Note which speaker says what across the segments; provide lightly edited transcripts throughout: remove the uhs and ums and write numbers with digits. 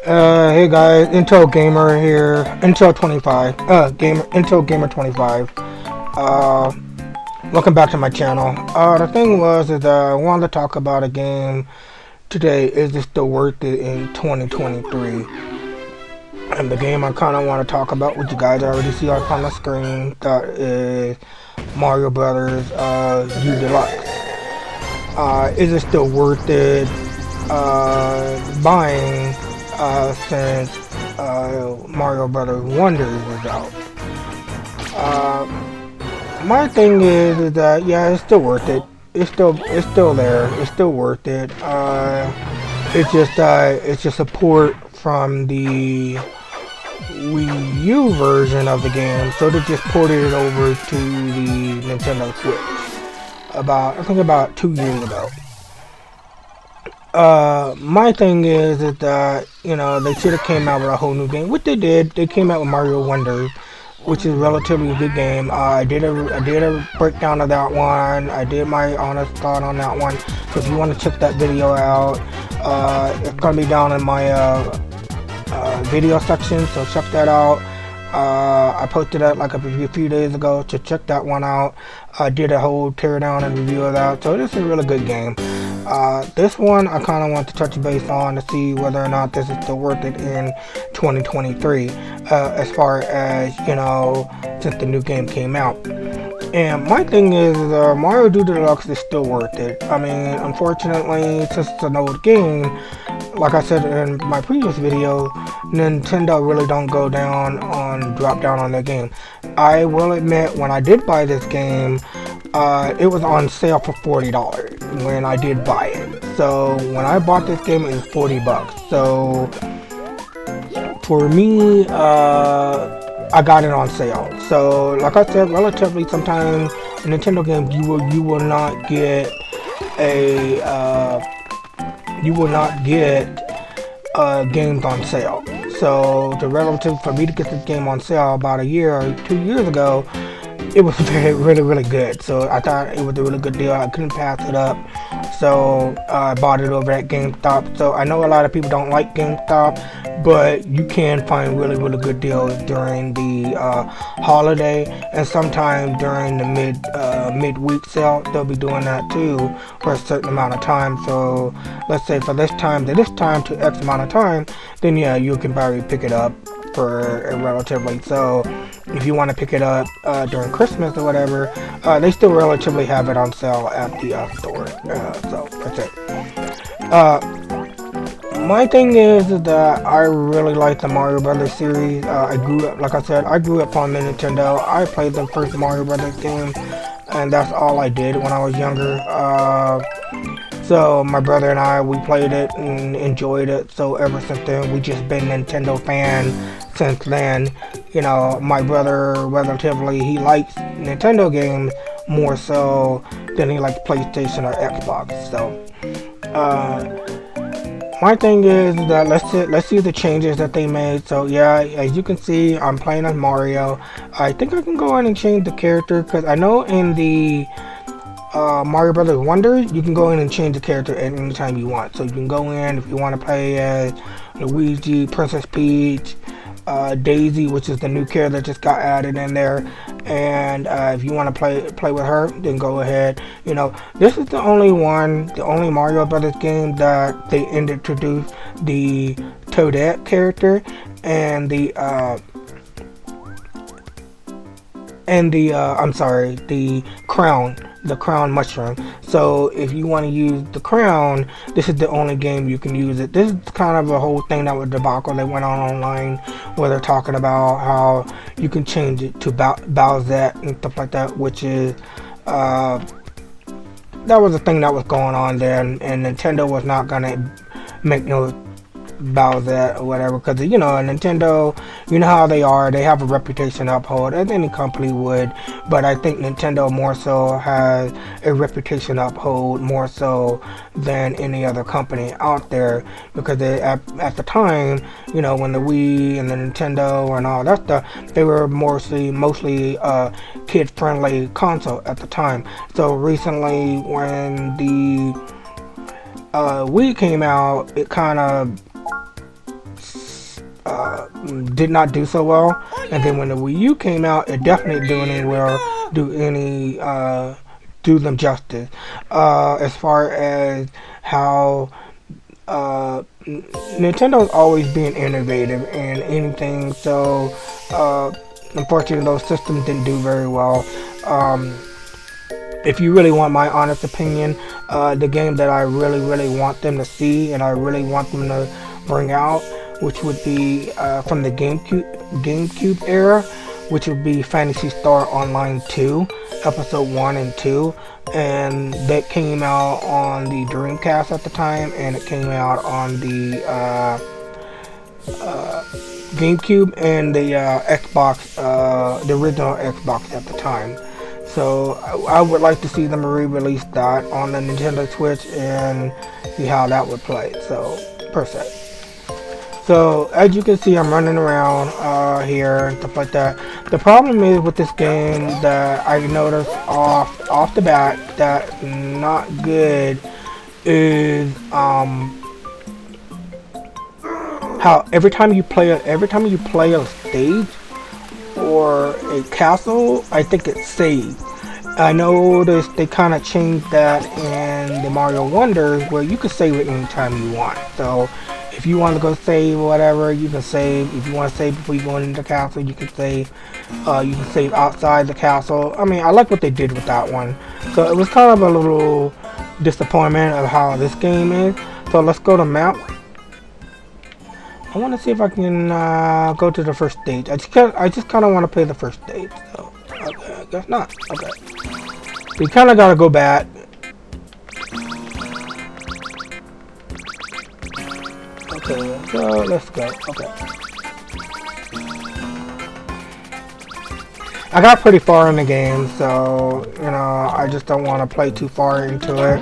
Speaker 1: Hey guys, Intel Gamer here. Intel 25. Intel Gamer 25. Uh, Welcome back to my channel. The thing was is I wanted to talk about a game today. Is it still worth it in 2023? And the game I kind of want to talk about, which you guys already see up on the screen, that is Mario Brothers U Deluxe. Is it still worth it buying since Mario Brothers Wonders is out? My thing is that yeah, it's still worth it. It's still there. It's still worth it. It's just support from the Wii U version of the game, so they just ported it over to the Nintendo Switch about 2 years ago. My thing is that they should have came out with a whole new game, which they did. They came out with Mario Wonder, which is relatively a good game. I did a breakdown of that one. I did my honest thought on that one. So if you want to check that video out, it's gonna be down in my video section. So check that out. I posted that like a few days ago, to check that one out. I did a whole teardown and review of that. So this is a really good game. This one I kind of want to touch base on to see whether or not this is still worth it in 2023, as far as, since the new game came out. And my thing is, Mario Deluxe is still worth it. I mean, unfortunately, since it's an old game, like I said in my previous video, Nintendo really don't drop down on their game. I will admit, when I did buy this game, it was on sale for $40 when I did buy it. So when I bought this game, it was $40. So for me, I got it on sale. So like I said, relatively sometimes in Nintendo games you will not get games on sale. So the relative for me to get this game on sale about a year or 2 years ago, it was really good. So I thought it was a really good deal. I couldn't pass it up. So I bought it over at GameStop. So I know a lot of people don't like GameStop, but you can find really good deals during the holiday, and sometimes during the midweek sale. They'll be doing that too for a certain amount of time. So let's say for this time to X amount of time, then yeah, you can probably pick it up for a relatively. So if you want to pick it up during Christmas or whatever, they still relatively have it on sale at the store. So that's it. My thing is that I really like the Mario Brothers series. I grew up on the Nintendo. I played the first Mario Brothers game, and that's all I did when I was younger. So my brother and I, we played it and enjoyed it. So ever since then, we just been Nintendo fans since then. My brother, relatively, he likes Nintendo games more so than he likes PlayStation or Xbox. So my thing is that let's see the changes that they made. So yeah, as you can see, I'm playing as Mario. I think I can go in and change the character, because I know in the Mario Brothers Wonder, you can go in and change the character at any time you want. So you can go in if you want to play as Luigi, Princess Peach, Daisy, which is the new character that just got added in there, and if you want to play with her, then go ahead. This is the only Mario Brothers game that they introduced the Toadette character and the the crown mushroom. So if you want to use the crown, this is the only game you can use it. This is kind of a whole thing that was debacle that went on online, where they're talking about how you can change it to Bowsette and stuff like that, which is that was a thing that was going on there, and Nintendo was not gonna make no Bowsette or whatever, because Nintendo, you know how they are. They have a reputation to uphold, as any company would, but I think Nintendo more so has a reputation to uphold more so than any other company out there, because they, at the time, when the Wii and the Nintendo and all that stuff, they were mostly kid-friendly console at the time. So recently, when the Wii came out, it kind of did not do so well, and then when the Wii U came out, it definitely do them justice. As far as how Nintendo's always being innovative in anything, so unfortunately those systems didn't do very well. If you really want my honest opinion, the game that I really want them to see and I really want them to bring out, which would be from the GameCube era, which would be Phantasy Star Online 2, Episode 1 and 2, and that came out on the Dreamcast at the time, and it came out on the GameCube and the Xbox, the original Xbox at the time. So I would like to see them re-release that on the Nintendo Switch and see how that would play. So per se. So as you can see, I'm running around here and stuff like that. The problem is with this game that I noticed off the bat that not good is how every time you play a stage or a castle, I think it's saved. I noticed they kind of changed that in the Mario Wonders where you can save it anytime you want. So if you want to go save whatever, you can save. If you want to save before you go into the castle, you can save. You can save outside the castle. I mean, I like what they did with that one. So it was kind of a little disappointment of how this game is. So let's go to map. I want to see if I can go to the first stage. I just kind of want to play the first stage. So okay, I guess not. Okay. We kind of gotta go back. Okay, so let's go. Okay. I got pretty far in the game, so, you know, I just don't want to play too far into it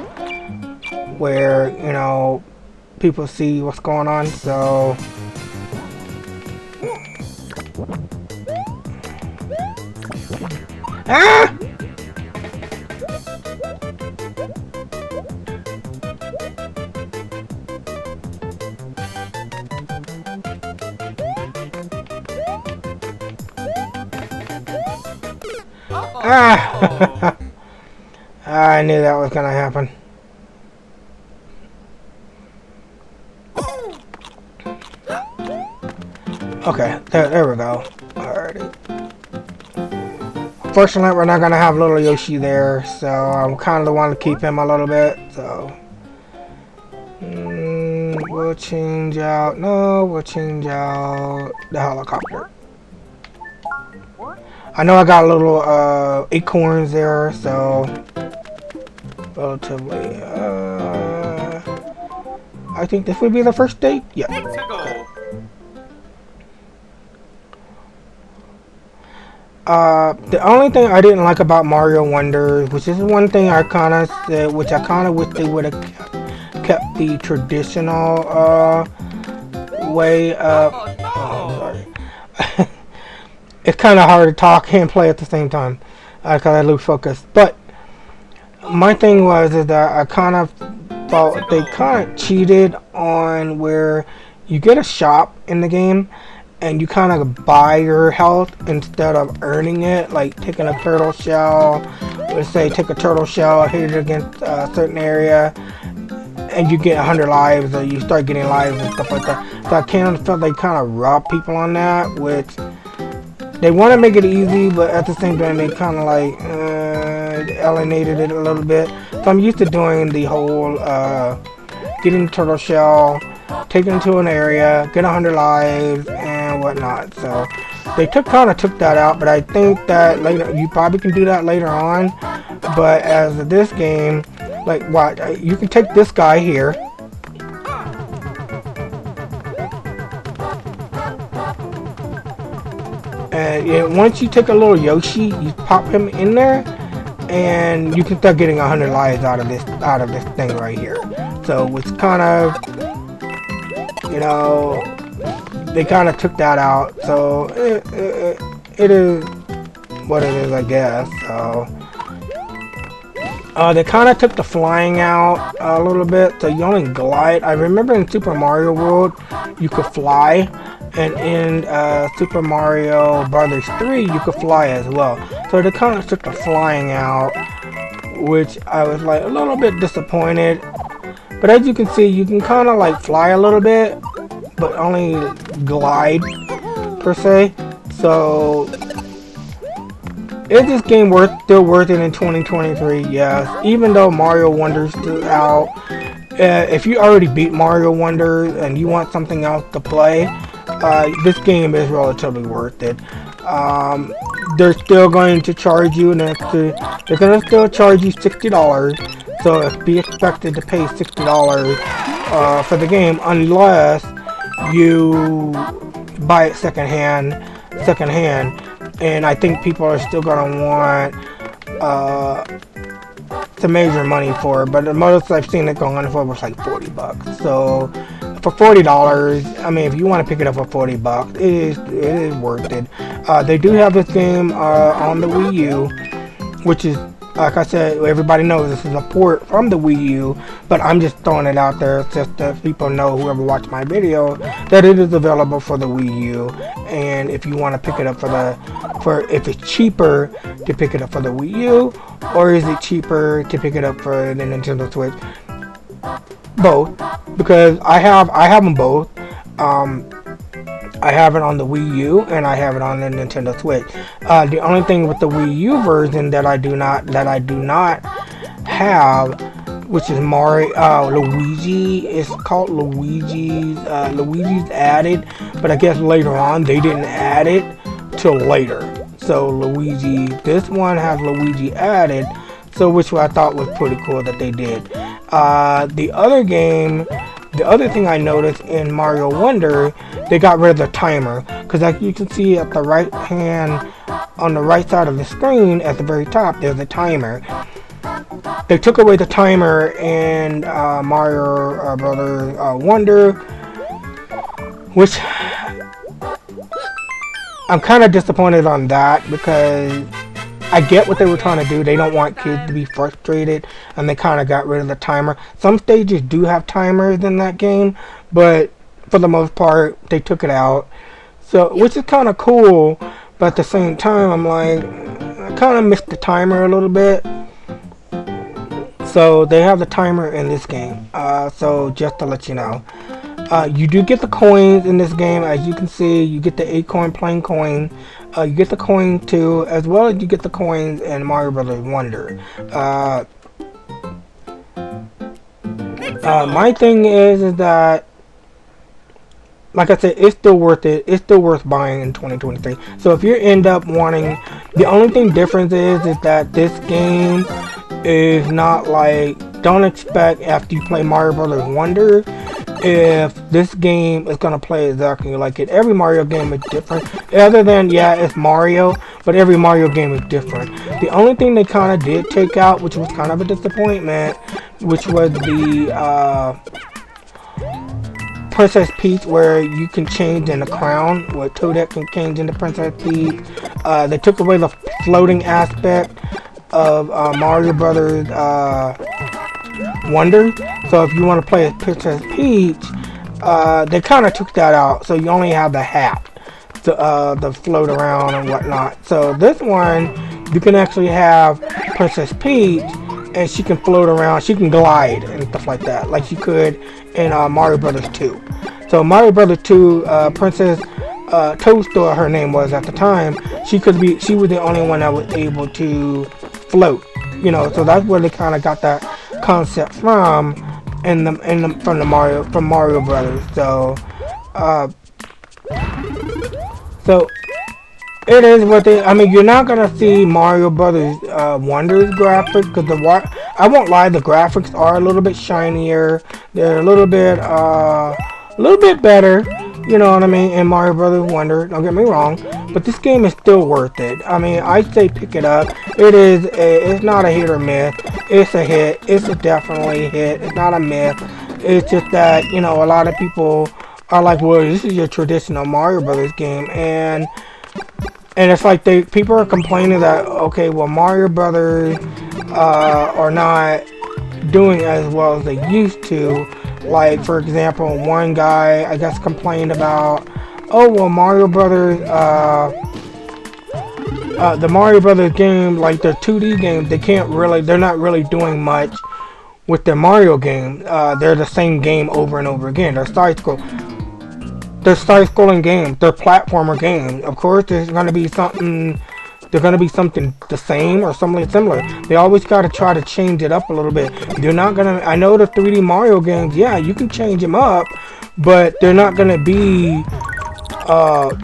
Speaker 1: where, you know, people see what's going on, so... Ah! Ah! I knew that was gonna happen. Okay, there we go. Alrighty. Fortunately, we're not gonna have little Yoshi there, so I'm kind of want to keep him a little bit. So we'll change out. No, we'll change out the helicopter. I know I got little acorns there, so relatively. I think this would be the first date. Yeah. Okay. The only thing I didn't like about Mario Wonders, which is one thing I kind of said, which I kind of wish they would have kept the traditional way of. Oh, sorry. It's kind of hard to talk and play at the same time because I lose focus. But my thing is that I kind of thought they kind of cheated on where you get a shop in the game and you kind of buy your health instead of earning it, like taking a turtle shell. Let's say take a turtle shell, hit it against a certain area, and you get 100 lives, or you start getting lives and stuff like that. So I kind of felt they kind of robbed people on that, which they want to make it easy, but at the same time they kind of like alienated it a little bit. So I'm used to doing the whole getting the turtle shell, taking it to an area, get 100 lives and whatnot. So they kind of took that out, but I think that later you probably can do that later on. But as of this game, like what you can take this guy here. And once you take a little Yoshi, you pop him in there, and you can start getting 100 lives out of this thing right here. So it's kind of, you know, they kind of took that out. So it is what it is, I guess. So They kind of took the flying out a little bit, so you only glide. I remember in Super Mario World, you could fly, and in Super Mario Brothers 3, you could fly as well. So they kind of took the flying out, which I was like a little bit disappointed. But as you can see, you can kind of like fly a little bit, but only glide per se. So is this game still worth it in 2023? Yes. Even though Mario Wonder's still out, if you already beat Mario Wonder and you want something else to play, this game is relatively worth it. They're still going to charge you, and they're going to still charge you $60. So be expected to pay $60 for the game unless you buy it secondhand. And I think people are still gonna want some major money for it, but the most I've seen it going for was like $40. So for $40, I mean, if you want to pick it up for $40, it is worth it. They do have this game on the Wii U, which is, like I said, everybody knows this is a port from the Wii U, but I'm just throwing it out there just so people know, whoever watched my video, that it is available for the Wii U. And if you want to pick it up if it's cheaper to pick it up for the Wii U, or is it cheaper to pick it up for the Nintendo Switch? Both, because I have them both. I have it on the Wii U and I have it on the Nintendo Switch. The only thing with the Wii U version that I do not have, which is Luigi. It's called Luigi's added, but I guess later on they didn't add it till later. So Luigi, this one has Luigi added, so which I thought was pretty cool that they did. The other thing I noticed in Mario Wonder, they got rid of the timer, because like you can see at the right hand, on the right side of the screen at the very top, there's a timer. They took away the timer in Mario Brothers Wonder, which I'm kind of disappointed on that, because I get what they were trying to do. They don't want kids to be frustrated, and they kind of got rid of the timer. Some stages do have timers in that game, but for the most part, they took it out. So, which is kind of cool, but at the same time, I'm like, I kind of missed the timer a little bit. So, they have the timer in this game. So, just to let you know. You do get the coins in this game. As you can see, you get the 8-coin plain coin. You get the coin too, as well as you get the coins in Mario Brothers Wonder. My thing is that, like I said, it's still worth it. It's still worth buying in 2023. So if you end up wanting, the only thing difference is that this game is not like, don't expect after you play Mario Brothers Wonder, if this game is gonna play exactly like it. Every Mario game is different. Other than, yeah, it's Mario, but every Mario game is different. The only thing they kind of did take out, which was kind of a disappointment, which was the Princess Peach, where you can change in the crown, where Toadette can change into Princess Peach. They took away the floating aspect of Mario Brothers Wonder. So if you want to play as Princess Peach, they kind of took that out. So you only have the hat to float around and whatnot. So this one, you can actually have Princess Peach, and she can float around. She can glide and stuff like that, like she could in Mario Brothers 2. So Mario Brothers 2, Princess Toadstool, her name was at the time. She was the only one that was able to float. You know, so that's where they kind of got that concept from from Mario Brothers. So so it is what they. I mean, you're not gonna see Mario Brothers Wonder's graphics, because I won't lie, the graphics are a little bit shinier. They're a little bit better. You know what I mean? In Mario Brothers Wonder, don't get me wrong, but this game is still worth it. I mean, I say pick it up. It's not a hit or miss. It's a hit. It's a definitely hit. It's not a miss. It's just that, you know, a lot of people are like, well, this is your traditional Mario Brothers game, and it's like people are complaining that, okay, well, Mario Brothers are not doing as well as they used to. Like, for example, one guy, I guess, complained about, oh, well, Mario Brothers, the Mario Brothers game, like the 2D game, they're not really doing much with their Mario game. They're the same game over and over again. They're side-scrolling games. They're platformer games. Of course, there's gonna be something. They're gonna be something the same or something similar. They always gotta try to change it up a little bit. They're not gonna. I know the 3D Mario games. Yeah, you can change them up, but they're not gonna be. I'm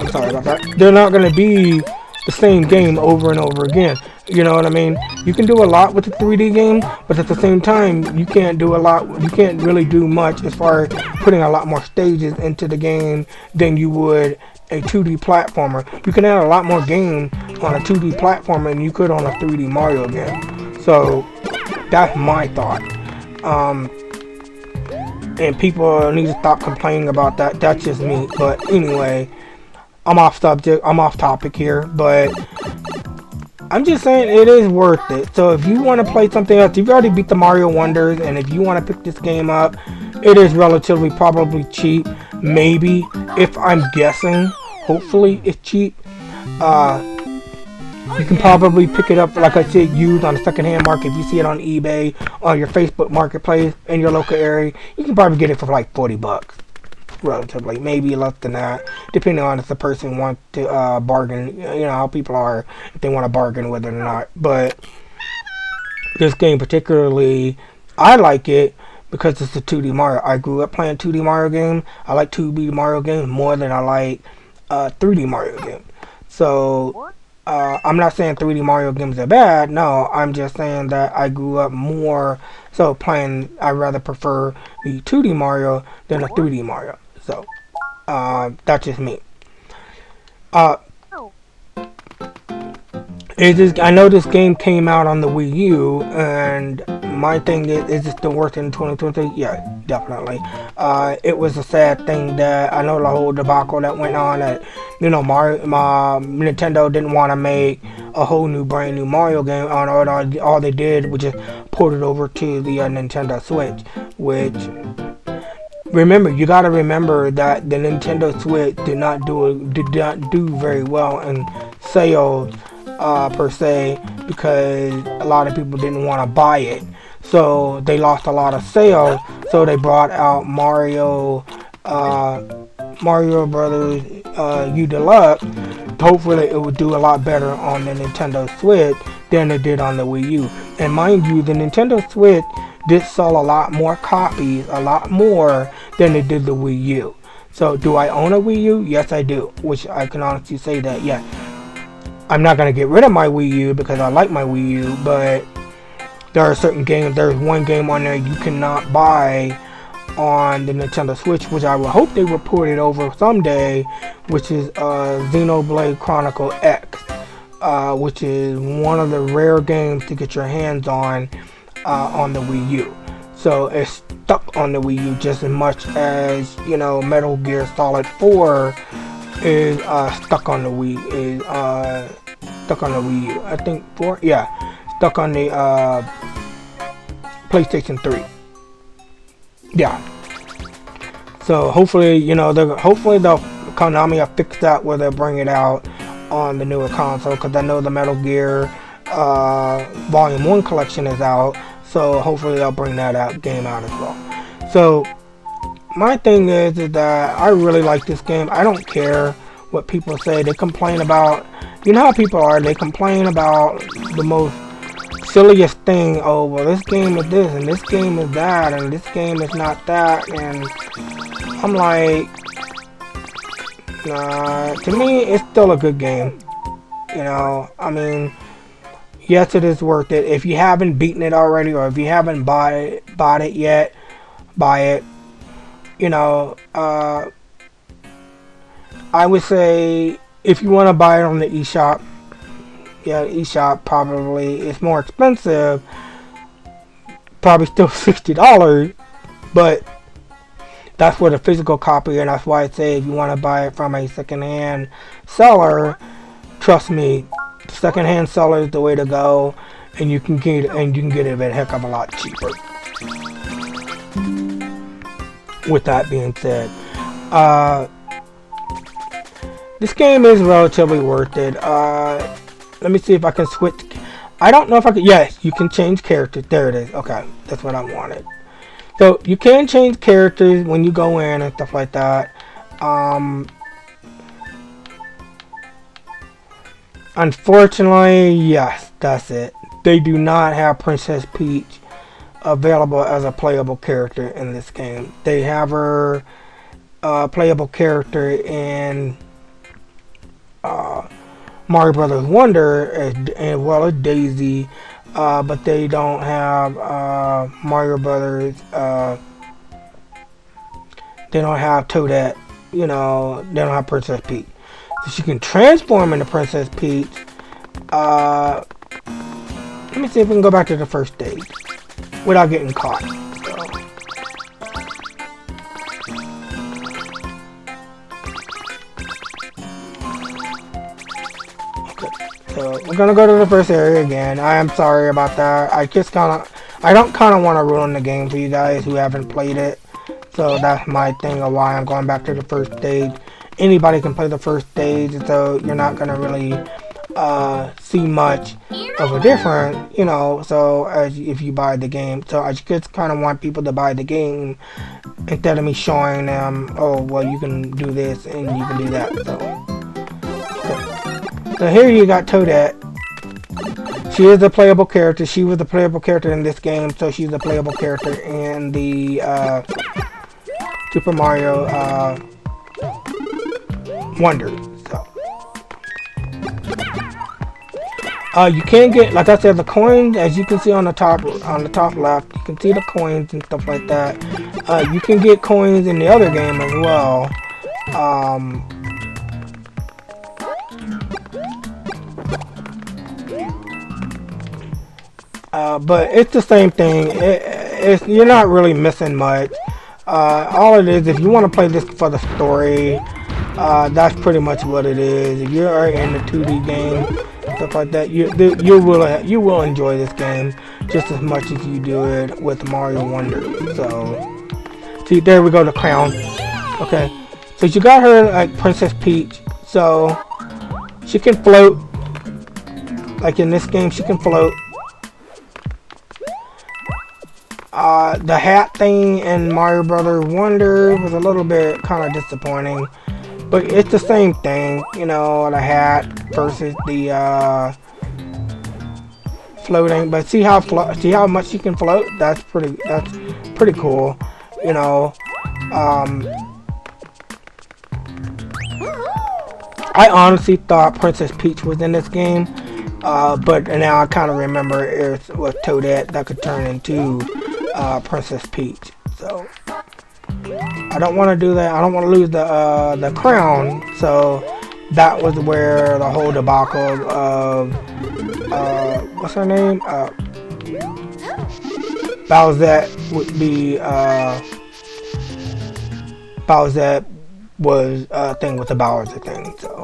Speaker 1: sorry about that. They're not gonna be the same game over and over again. You know what I mean? You can do a lot with the 3D game, but at the same time, you can't do a lot. You can't really do much as far as putting a lot more stages into the game than you would a 2D platformer. You can add a lot more game on a 2D platformer than you could on a 3D Mario game. So that's my thought. And people need to stop complaining about that. That's just me. But anyway, I'm off subject. I'm off topic here, but I'm just saying it is worth it. So if you want to play something else, you've already beat the Mario Wonders, and if you want to pick this game up, it is relatively probably cheap. Maybe, if I'm guessing, hopefully it's cheap. You can probably pick it up, like I said, used on the secondhand market. If you see it on eBay, on your Facebook marketplace in your local area, you can probably get it for like $40. Relatively, maybe less than that, depending on if the person wants to bargain. You know how people are, if they want to bargain with it or not. But this game particularly, I like it because it's a 2D Mario. I grew up playing 2D Mario games. I like 2D Mario games more than I like 3D Mario games. So I'm not saying 3D Mario games are bad. No, I'm just saying that I grew up more so playing. I rather prefer the 2D Mario than a 3D Mario. So, that's just me. I know this game came out on the Wii U, and my thing is it still worth in 2020? Yeah, definitely. It was a sad thing that I know the whole debacle that went on that, you know, Nintendo didn't want to make a whole new brand new Mario game. All they did was just port it over to the Nintendo Switch, which... Remember, you gotta remember that the Nintendo Switch did not do very well in sales per se, because a lot of people didn't want to buy it. So they lost a lot of sales. So they brought out Mario Brothers U Deluxe. Hopefully, it would do a lot better on the Nintendo Switch than it did on the Wii U. And mind you, the Nintendo Switch did sell a lot more copies, a lot more than it did the Wii U. So do I own a Wii U? Yes, I do. Which I can honestly say that, yeah. I'm not going to get rid of my Wii U because I like my Wii U, but there are certain games. There's one game on there you cannot buy on the Nintendo Switch, which I will hope they will port it over someday, which is Xenoblade Chronicle X, which is one of the rare games to get your hands on the Wii U. So it's stuck on the Wii U just as much as, you know, Metal Gear Solid 4 is stuck on the Wii U. I think 4, yeah, stuck on the PlayStation 3. Yeah. So hopefully, you know, hopefully the Konami will fix that where they'll bring it out on the newer console, because I know the Metal Gear Volume 1 collection is out. So hopefully they'll bring that game out as well. So my thing is that I really like this game. I don't care what people say. They complain about, you know how people are. They complain about the most silliest thing. Oh, well, this game is this, and this game is that, and this game is not that. And I'm like, nah, to me, it's still a good game. You know, I mean, yes, it is worth it. If you haven't beaten it already, or if you haven't bought it yet, buy it. You know, I would say if you want to buy it on the eShop, yeah, eShop probably it's more expensive, probably still $60, but that's for the physical copy, and that's why I say if you want to buy it from a secondhand seller, trust me, secondhand seller is the way to go, and you can get it a heck of a lot cheaper. With that being said, this game is relatively worth it. Let me see if I can switch. I don't know if I can. Yes, you can change characters. There it is. Okay, that's what I wanted. So you can change characters when you go in and stuff like that. Unfortunately, yes, that's it. They do not have Princess Peach available as a playable character in this game. They have her playable character in Mario Brothers Wonder as well as Daisy, but they don't have Mario Brothers. They don't have Toadette. You know, they don't have Princess Peach. So she can transform into Princess Peach. Let me see if we can go back to the first stage without getting caught. So we're gonna go to the first area again. I am sorry about that. I don't kind of want to ruin the game for you guys who haven't played it. So that's my thing of why I'm going back to the first stage. Anybody can play the first stage, so you're not gonna really see much of a difference, you know. So if you buy the game, so I just kind of want people to buy the game instead of me showing them, oh well, you can do this and you can do that. So here you got Toadette. She is a playable character. She was a playable character in this game, so she's a playable character in the Super Mario Wonder. So you can get, like I said, the coins, as you can see on the top left. You can see the coins and stuff like that. You can get coins in the other game as well. But it's the same thing. You're not really missing much. All it is, if you want to play this for the story, that's pretty much what it is. If you're in the 2D game, stuff like that, you will enjoy this game just as much as you do it with Mario Wonder. So, see, there we go, the crown. Okay, so you got her like Princess Peach, so she can float. Like in this game, she can float. The hat thing in Mario Brothers Wonder was a little bit kind of disappointing, but it's the same thing, you know, the hat versus the floating. But see how much you can float? That's pretty cool, you know. I honestly thought Princess Peach was in this game, but now I kind of remember it was Toadette that could turn into Princess Peach. So I don't want to do that. I don't want to lose the crown. So that was where the whole debacle of what's her name? Bowsette would be Bowsette was thing with the Bowser thing. So,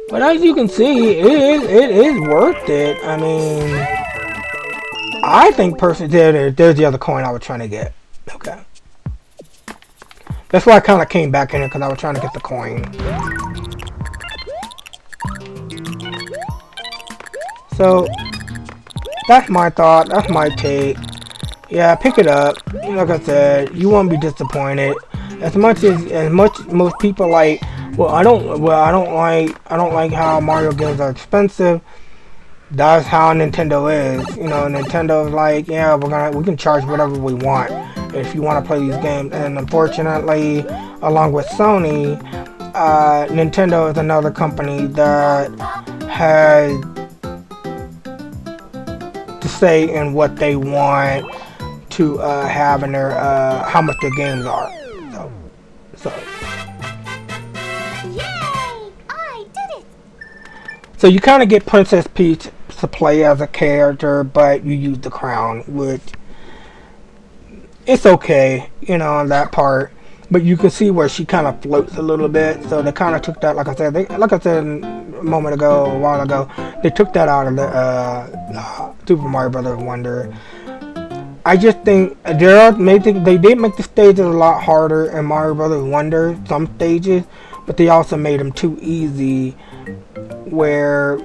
Speaker 1: but as you can see, it is worth it. I mean, I think personally, there's the other coin I was trying to get. Okay, that's why I kind of came back in it, because I was trying to get the coin. So that's my thought. That's my take. Yeah, pick it up. Like I said, you won't be disappointed. As much most people like, I don't like how Mario games are expensive. That's how Nintendo is. You know, Nintendo's like, yeah, we can charge whatever we want if you want to play these games. And unfortunately, along with Sony, Nintendo is another company that has to say in what they want to have in their how much their games are. So
Speaker 2: Yay! I did it!
Speaker 1: So you kind of get Princess Peach to play as a character, but you use the crown, which it's okay, you know, on that part. but you can see where she kind of floats a little bit. So they kind of took that, like I said a moment ago, a while ago, they took that out of the Super Mario Brothers Wonder. I just think they did make the stages a lot harder in Mario Brothers Wonder, some stages, but they also made them too easy, where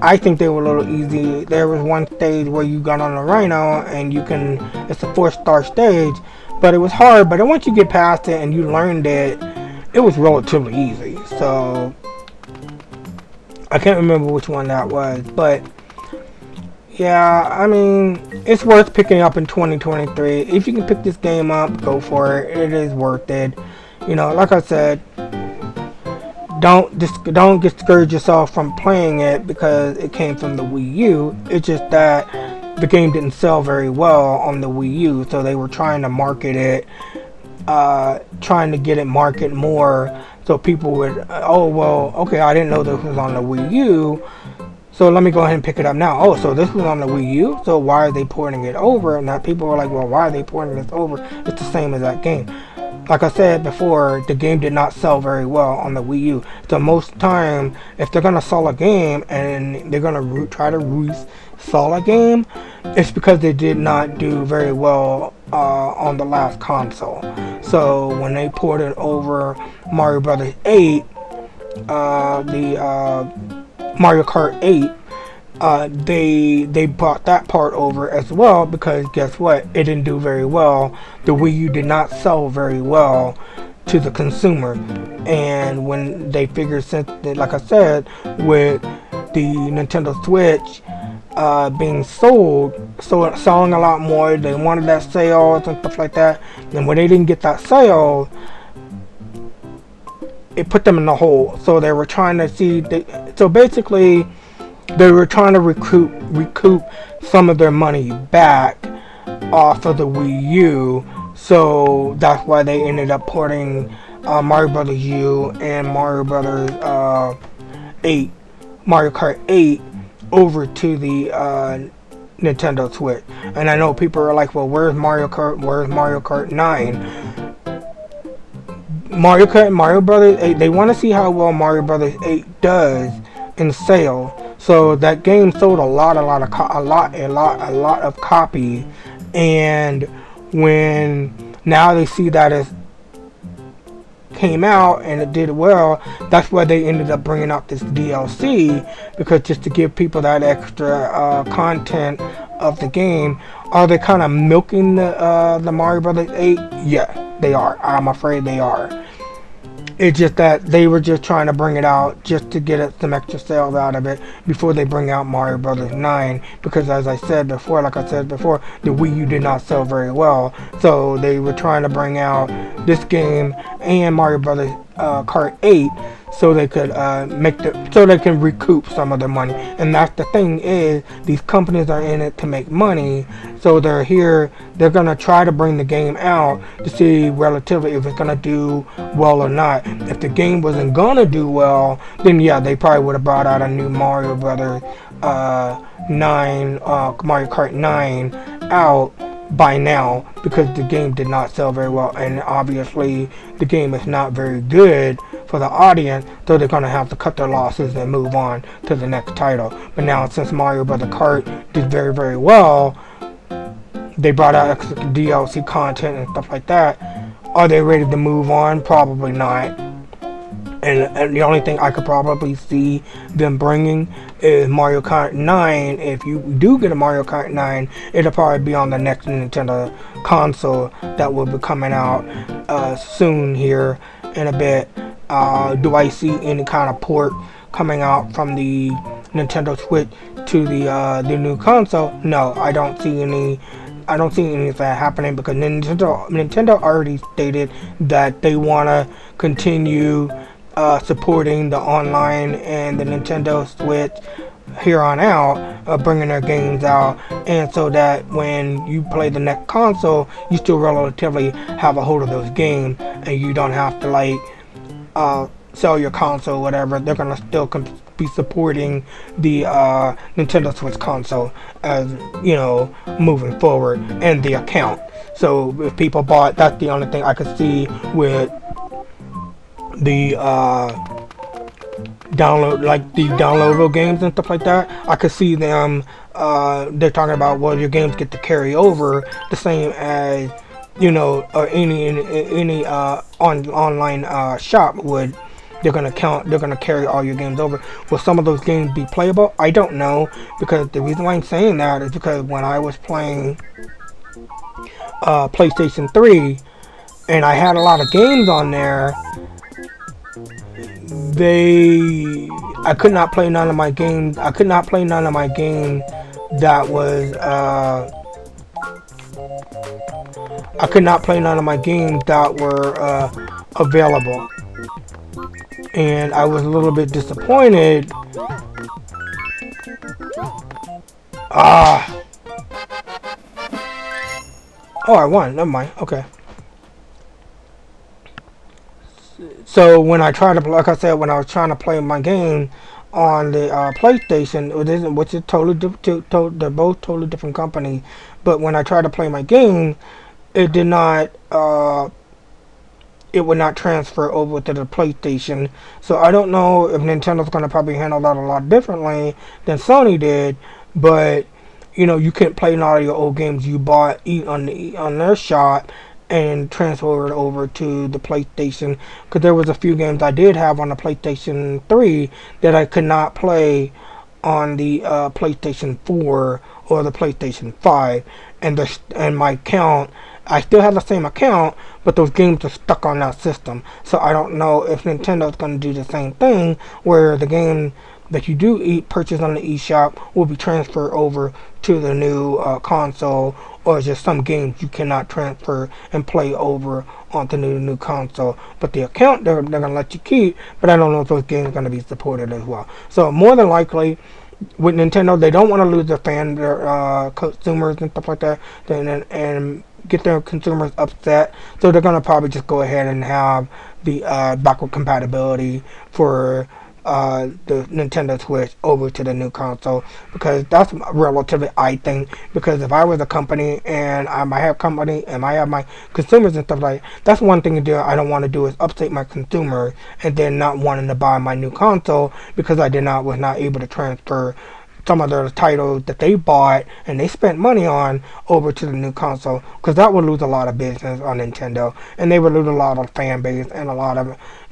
Speaker 1: I think they were a little easy. There was one stage where you got on a rhino and it's a 4-star stage, but it was hard. But once you get past it and you learned it, it was relatively easy. So I can't remember which one that was, but yeah, I mean, it's worth picking up in 2023. If you can pick this game up, go for it. It is worth it. Like I said, don't discourage yourself from playing it because it came from the Wii U. It's just that the game didn't sell very well on the Wii U, so they were trying to market it, trying to get it marketed more, so people would, oh well, okay, I didn't know this was on the Wii U, so let me go ahead and pick it up now. Oh, so this was on the Wii U, so why are they porting it over? And that people were like, well, why are they porting this over? It's the same as that game. Like I said before, the game did not sell very well on the Wii U. So most time, if they're gonna sell a game and they're gonna try to resell a game, it's because they did not do very well on the last console. So when they ported over Mario Brothers 8, Mario Kart 8, they brought that part over as well, because guess what? It didn't do very well. The Wii U did not sell very well to the consumer, and when they figured, since, like I said, with the Nintendo Switch being selling a lot more, they wanted that sales and stuff like that, and when they didn't get that sale, it put them in the hole. So they were trying to see, so basically they were trying to recoup some of their money back off of the Wii U. So that's why they ended up porting Mario Brothers U and Mario Brothers 8, Mario Kart 8 over to the Nintendo Switch. And I know people are like, well, where's Mario Kart? Where's Mario Kart 9? Mario Kart and Mario Brothers 8, they want to see how well Mario Brothers 8 does in sales. So that game sold a lot of copies, and when now they see that it came out and it did well, that's why they ended up bringing out this DLC, because just to give people that extra content of the game. Are they kind of milking the Mario Brothers 8? Yeah, they are. I'm afraid they are. It's just that they were just trying to bring it out just to get some extra sales out of it before they bring out Mario Brothers 9. Because like I said before, the Wii U did not sell very well. So they were trying to bring out this game and Mario Brothers Kart 8 so they could so they can recoup some of their money. And that's the thing, is these companies are in it to make money, so they're gonna try to bring the game out to see relatively if it's gonna do well or not. If the game wasn't gonna do well, then yeah, they probably would have brought out a new Mario Brothers 9 Mario Kart 9 out by now, because the game did not sell very well, and obviously the game is not very good for the audience, so they're gonna have to cut their losses and move on to the next title. But now, since Mario Brothers Kart did very, very well, they brought out extra DLC content and stuff like that. Are they ready to move on? Probably not. And the only thing I could probably see them bringing is Mario Kart 9. If you do get a Mario Kart 9, it'll probably be on the next Nintendo console that will be coming out soon here in a bit. Do I see any kind of port coming out from the Nintendo Switch to the new console? No, I don't see any. I don't see anything happening, because Nintendo already stated that they want to continue supporting the online and the Nintendo Switch here on out, bringing their games out, and so that when you play the next console, you still relatively have a hold of those games, and you don't have to sell your console or whatever. They're gonna still be supporting the Nintendo Switch console, as moving forward, and the account. So if people bought, that's the only thing I could see with the downloadable games and stuff like that. I could see them. They're talking about, well, your games get to carry over the same as, or any online shop would. They're gonna carry all your games over. Will some of those games be playable? I don't know, because the reason why I'm saying that is because when I was playing PlayStation 3 and I had a lot of games on there, I could not play none of my games. I could not play none of my games that was I could not play none of my games that were available, and I was a little bit disappointed. Ah, oh, I won. Never mind. Okay. So when I tried to, like I said, when I was trying to play my game on the PlayStation, which is they're both totally different companies. But when I tried to play my game, it did not. It would not transfer over to the PlayStation. So I don't know if Nintendo's going to probably handle that a lot differently than Sony did. But you can't play a lot of your old games you bought on their shop and transfer it over to the PlayStation, because there was a few games I did have on the PlayStation 3 that I could not play on the PlayStation 4 or the PlayStation 5, and my account, I still have the same account, but those games are stuck on that system. So I don't know if Nintendo's going to do the same thing, where the game that you do purchase on the eShop will be transferred over to the new console, or just some games you cannot transfer and play over onto the new console. But the account they're going to let you keep, but I don't know if those games are going to be supported as well. So more than likely, with Nintendo, they don't want to lose their consumers and stuff like that, and get their consumers upset. So they're going to probably just go ahead and have the backward compatibility for the Nintendo Switch over to the new console, because that's relatively, I think, because if I was a company and I have my consumers and stuff like that, that's one thing to do. I don't want to do is upstate my consumer and then not wanting to buy my new console because I was not able to transfer some of the titles that they bought and they spent money on over to the new console, because that would lose a lot of business on Nintendo, and they would lose a lot of fan base, and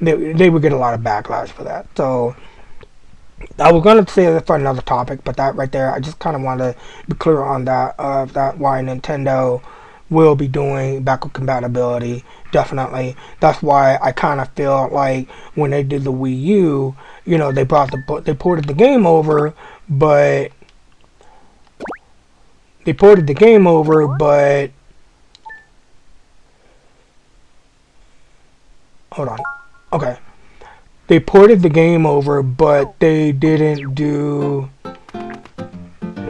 Speaker 1: they would get a lot of backlash for that. So I was going to say that for another topic, but that right there, I just kind of want to be clear on that, why Nintendo will be doing backward compatibility. Definitely. That's why I kind of feel like when they did the Wii U, they ported the game over, but hold on. Okay. They ported the game over, but they didn't do.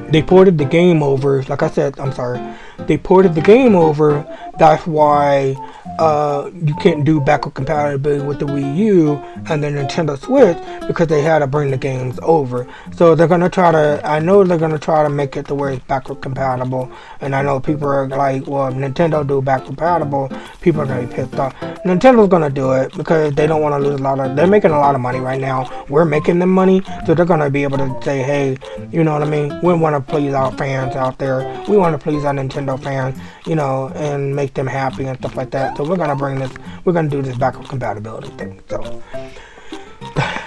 Speaker 1: They ported the game over. Like I said, I'm sorry. They ported the game over. That's why you can't do backward compatibility with the Wii U and the Nintendo Switch, because they had to bring the games over. So they're gonna try to. I know they're gonna try to make it to where it's backward compatible. And I know people are like, well, if Nintendo do backward compatible, people are gonna be pissed off. Nintendo's gonna do it because they don't want to lose a lot of. They're making a lot of money right now. We're making them money, so they're gonna be able to say, hey, you know what I mean? We want to please our fans out there. We want to please our Nintendo fans, and make them happy and stuff like that. So we're gonna do this backward compatibility thing. So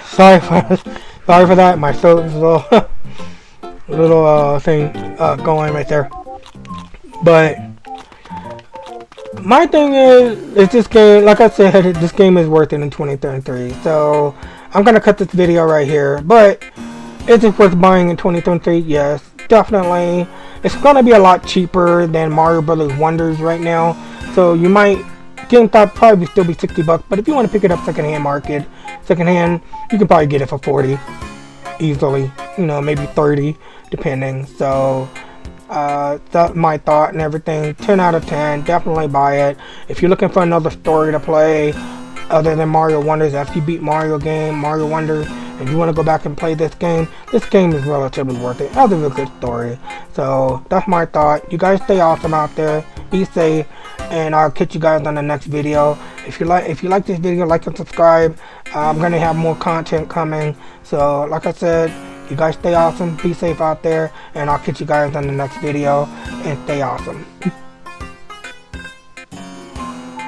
Speaker 1: sorry for that. My throat is a little thing going right there. But my thing is this game, like I said, this game is worth it in 2033. So I'm gonna cut this video right here. But is it worth buying in 2023? Yes, definitely. It's gonna be a lot cheaper than Mario Brothers Wonders right now. So you might GameStop probably still be $60, but if you want to pick it up secondhand, you can probably get it for 40 easily. Maybe 30 depending. So that's my thought and everything. 10 out of 10. Definitely buy it. If you're looking for another story to play other than Mario Wonders, after you beat Mario Wonders, and you want to go back and play this game is relatively worth it. It has a real good story. So that's my thought. You guys stay awesome out there. Be safe. and I'll catch you guys on the next video. If you like this video, like and subscribe. I'm gonna have more content coming. So like I said, you guys stay awesome, be safe out there, and I'll catch you guys on the next video, and stay awesome.